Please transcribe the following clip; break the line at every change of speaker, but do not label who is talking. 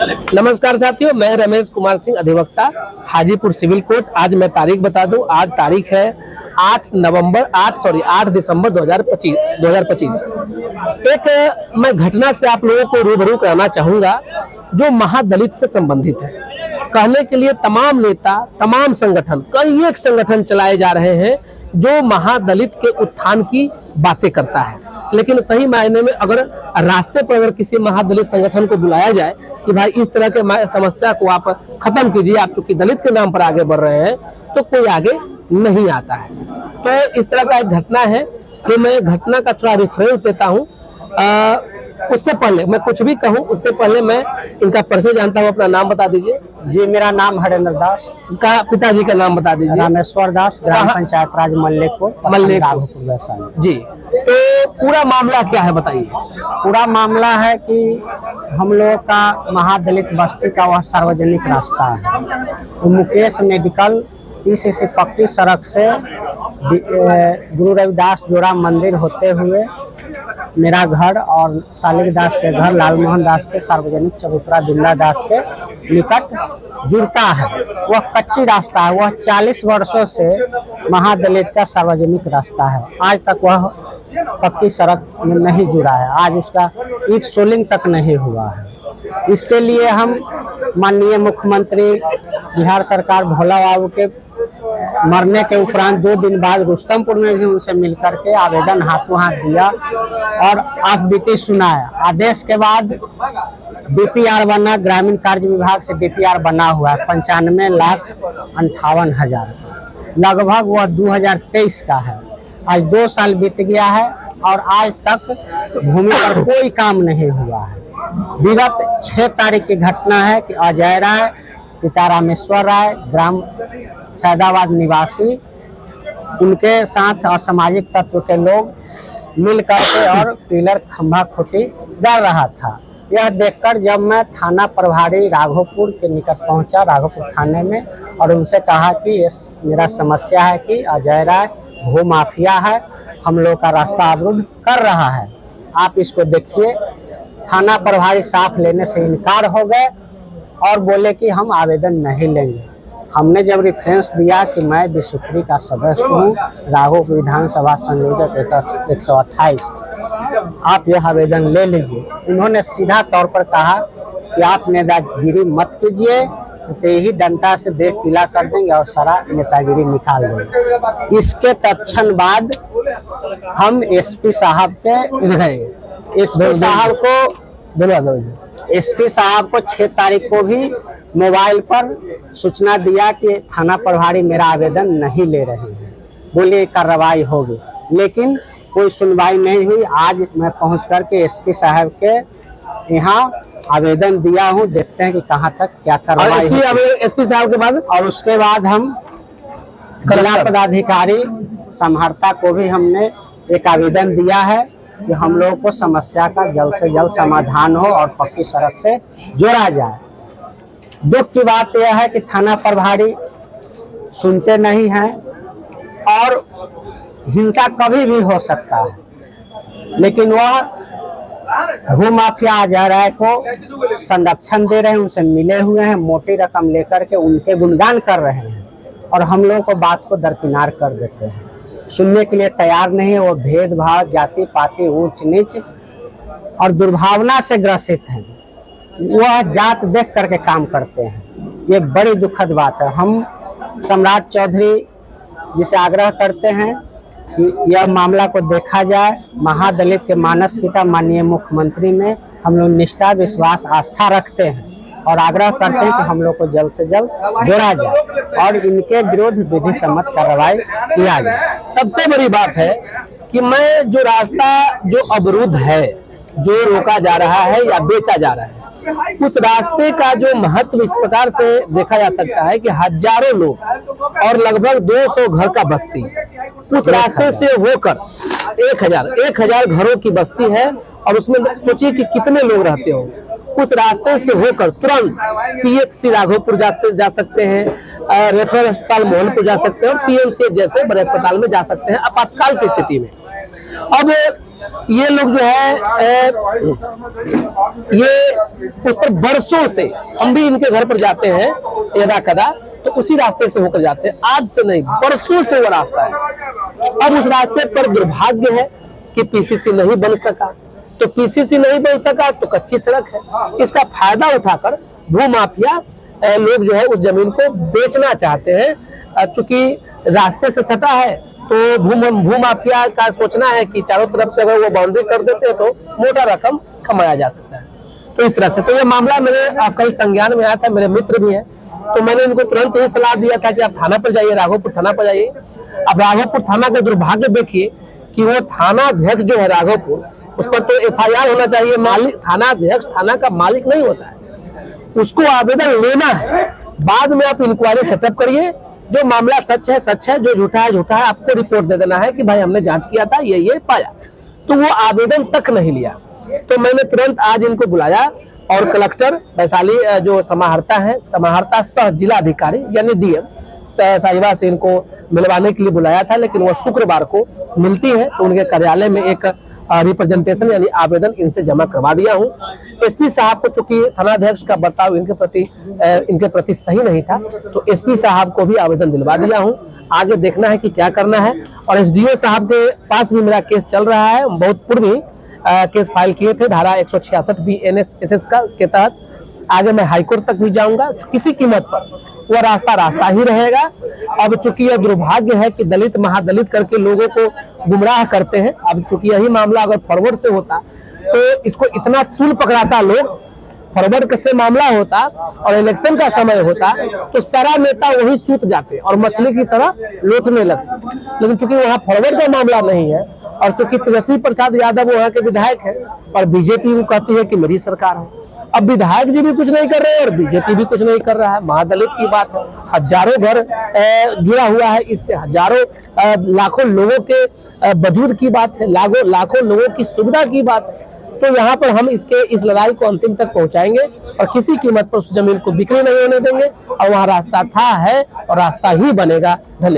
नमस्कार साथियों, मैं रमेश कुमार सिंह, अधिवक्ता, हाजीपुर सिविल कोर्ट। आज मैं तारीख बता दूं, आज तारीख है 8 दिसंबर 2025। एक मैं घटना से आप लोगों को रूबरू कराना चाहूंगा जो महादलित से संबंधित है। कहने के लिए तमाम नेता, तमाम संगठन, कई एक संगठन चलाए जा रहे हैं जो महादलित के उत्थान की बातें करता है, लेकिन सही मायने में अगर रास्ते पर अगर किसी महादलित संगठन को बुलाया जाए कि भाई इस तरह के समस्या को आप खत्म कीजिए, आप चूंकि दलित के नाम पर आगे बढ़ रहे हैं, तो कोई आगे नहीं आता है। तो इस तरह का एक घटना है जो मैं घटना का थोड़ा रेफरेंस देता हूँ। उससे पहले मैं कुछ भी कहूँ, उससे पहले मैं इनका परिचय जानता हूँ। अपना नाम बता दीजिए।
जी, मेरा नाम हरेंद्र दास।
का पिताजी का नाम बता दीजिए।
रामेश्वर दास, ग्राम पंचायत राज मल्लेकपुर, वैशाली।
जी, तो पूरा मामला क्या है बताइए।
पूरा मामला है कि हम लोग का महादलित बस्ती का वह सार्वजनिक रास्ता है, तो मुकेश मेडिकल पीसीसी पक्की सड़क से गुरु रविदास जोड़ा मंदिर होते हुए मेरा घर और शालिक दास के घर, लालमोहन दास के सार्वजनिक चबूतरा बिंदा दास के निकट जुड़ता है। वह कच्ची रास्ता है, वह 40 वर्षों से महादलित का सार्वजनिक रास्ता है। आज तक वह पक्की सड़क में नहीं जुड़ा है, आज उसका ईंट सोलिंग तक नहीं हुआ है। इसके लिए हम माननीय मुख्यमंत्री बिहार सरकार भोला बाबू के मरने के उपरांत 2 दिन बाद रुस्तमपुर में भी उनसे मिलकर के आवेदन हाथों हाथ दिया और ऑफ-बीती सुनाया। आदेश के बाद डीपीआर बना, ग्रामीण कार्य विभाग से डीपीआर बना हुआ है 95,58,000, लगभग वह 2023 का है। आज 2 साल बीत गया है और आज तक भूमि पर कोई काम नहीं हुआ है। विगत 6 तारीख की घटना है कि अजय राय, पिता रामेश्वर राय, ग्राम सैदाबाद निवासी, उनके साथ असामाजिक तत्व के लोग मिल करके और पिलर खंभा खुटी डाल रहा था। यह देखकर जब मैं थाना प्रभारी राघोपुर के निकट पहुंचा, राघोपुर थाने में, और उनसे कहा कि ये मेरा समस्या है कि अजय राय भू माफिया है, हम लोग का रास्ता अवरुद्ध कर रहा है, आप इसको देखिए। थाना प्रभारी साफ लेने से इनकार हो गए और बोले कि हम आवेदन नहीं लेंगे। हमने जब रेफरेंस दिया कि मैं विसूत्री का सदस्य हूँ, राघोपुर विधानसभा संयोजक 128, आप यह आवेदन ले लीजिए। उन्होंने सीधा तौर पर कहा कि आप नेतागिरी मत कीजिए, तो यही डंडा से देख पीला कर देंगे और सारा नेतागिरी निकाल देंगे। इसके तत्क्षण बाद हम एसपी साहब को 6 तारीख को भी मोबाइल पर सूचना दिया कि थाना प्रभारी मेरा आवेदन नहीं ले रहे हैं, बोले कार्रवाई होगी, लेकिन कोई सुनवाई नहीं हुई। आज मैं पहुंच करके एसपी साहब के यहाँ आवेदन दिया हूं, देखते हैं कि कहां तक क्या कार्रवाई होगी।
एसपी साहब के बाद और
उसके बाद हम जिला पदाधिकारी समहर्ता को भी हमने एक आवेदन दिया है कि हम लोगों को समस्या का जल्द से जल्द समाधान हो और पक्की सड़क से जोड़ा जाए। दुख की बात यह है कि थाना प्रभारी सुनते नहीं हैं और हिंसा कभी भी हो सकता है, लेकिन वह भूमाफिया अजय राय को संरक्षण दे रहे हैं, उनसे मिले हुए हैं, मोटी रकम लेकर के उनके गुणगान कर रहे हैं और हम लोगों को बात को दरकिनार कर देते हैं, सुनने के लिए तैयार नहीं है। वो भेदभाव, जाति पाति, ऊंच नीच और दुर्भावना से ग्रसित हैं, वह जात देख करके काम करते हैं। ये बड़ी दुखद बात है। हम सम्राट चौधरी जी से आग्रह करते हैं कि यह मामला को देखा जाए। महादलित के मानस पिता माननीय मुख्यमंत्री में हम लोग निष्ठा, विश्वास, आस्था रखते हैं और आग्रह करते हैं कि हम लोग को जल्द से जल्द जोड़ा जाए और इनके विरुद्ध विधि सम्मत कार्रवाई किया जाए।
सबसे बड़ी बात है कि मैं जो रास्ता जो अवरुद्ध है, जो रोका जा रहा है या बेचा जा रहा है, उस रास्ते का जो महत्व इस प्रकार से देखा जा सकता है कि हजारों लोग और लगभग 200 घर का बस्ती उस रास्ते से होकर 1000 घरों की बस्ती है और उसमें सोचिए कि कितने लोग रहते होंगे। उस रास्ते से होकर तुरंत पीएचसी राघोपुर जा सकते हैं, रेफरल अस्पताल मोहनपुर जा सकते हैं और पीएमसीएच जैसे बड़े अस्पताल में जा सकते हैं आपातकाल की स्थिति में। अब ये लोग जो है ये उस पर बरसों से, हम भी इनके घर पर जाते हैं यदा कदा, तो उसी रास्ते से होकर जाते हैं। आज से नहीं, बरसों से वो रास्ता है। अब उस रास्ते पर दुर्भाग्य है कि पीसीसी नहीं बन सका, तो पीसीसी नहीं बन सका तो कच्ची सड़क है। इसका फायदा उठाकर भूमाफिया लोग जो है उस जमीन को बेचना चाहते हैं। चूंकि रास्ते से सटा है तो भूमाफिया का सोचना है कि चारों तरफ से अगर वो बाउंड्री कर देते हैं तो मोटा रकम कमाया जा सकता है। तो इस तरह से तो ये मामला मेरे कल संज्ञान में आया था, मेरे मित्र भी हैं, तो मैंने इनको तुरंत ही सलाह दिया था कि आप थाना पर जाइए, राघोपुर थाना पर जाइए। अब राघोपुर थाना का दुर्भाग्य देखिए कि वो थाना अध्यक्ष जो है राघोपुर, उस पर तो एफआईआर होना चाहिए। मालिक थाना अध्यक्ष थाना का मालिक नहीं होता है, उसको आवेदन लेना है, बाद में आप इंक्वायरी सेटअप करिए। जो मामला सच है, जो झूठा है झूठा है, आपको रिपोर्ट दे देना है कि भाई हमने जांच किया था, ये पाया। तो वो आवेदन तक नहीं लिया। तो मैंने तुरंत आज इनको बुलाया और कलेक्टर वैशाली जो समाहर्ता सह जिलाधिकारी यानी डीएम साहिबा से इनको मिलवाने के लिए बुलाया था, लेकिन वो शुक्रवार को मिलती है। तो उनके कार्यालय में एक रिप्रेजेंटेशन यानी आवेदन इनसे जमा करवा दिया हूँ। एसपी साहब को चूंकि थानाध्यक्ष का बर्ताव इनके प्रति सही नहीं था, तो एसपी साहब को भी आवेदन दिलवा दिया हूँ। आगे देखना है कि क्या करना है। और एसडीओ साहब के पास भी मेरा केस चल रहा है, बहुत पूर्व ही केस फाइल किए थे धारा 166 BNSS के तहत। आगे मैं हाईकोर्ट तक भी जाऊंगा, किसी कीमत पर वह रास्ता ही रहेगा। अब चूंकि यह दुर्भाग्य है कि दलित महादलित करके लोगों को गुमराह करते हैं। अब चूंकि यही मामला अगर फॉरवर्ड से होता तो इसको इतना तूल पकड़ाता लोग, फॉरवर्ड से मामला होता और इलेक्शन का समय होता तो सारा नेता वही सूत जाते और मछली की तरह लोटने लगते। लेकिन चूंकि वहाँ फॉरवर्ड का मामला नहीं है और चूंकि तेजस्वी प्रसाद यादव वहाँ के विधायक है और बीजेपी को कहती है कि मेरी सरकार है, अब विधायक जी भी कुछ नहीं कर रहे हैं और बीजेपी भी कुछ नहीं कर रहा है। महादलित की बात है, हजारों घर जुड़ा हुआ है, इससे हजारों लाखों लोगों के वजूद की बात है, लाखों लोगों की सुविधा की बात है। तो यहाँ पर हम इस लड़ाई को अंतिम तक पहुंचाएंगे और किसी कीमत पर उस जमीन को बिक्री नहीं होने देंगे और वहाँ रास्ता था है और रास्ता ही बनेगा। धन्यवाद।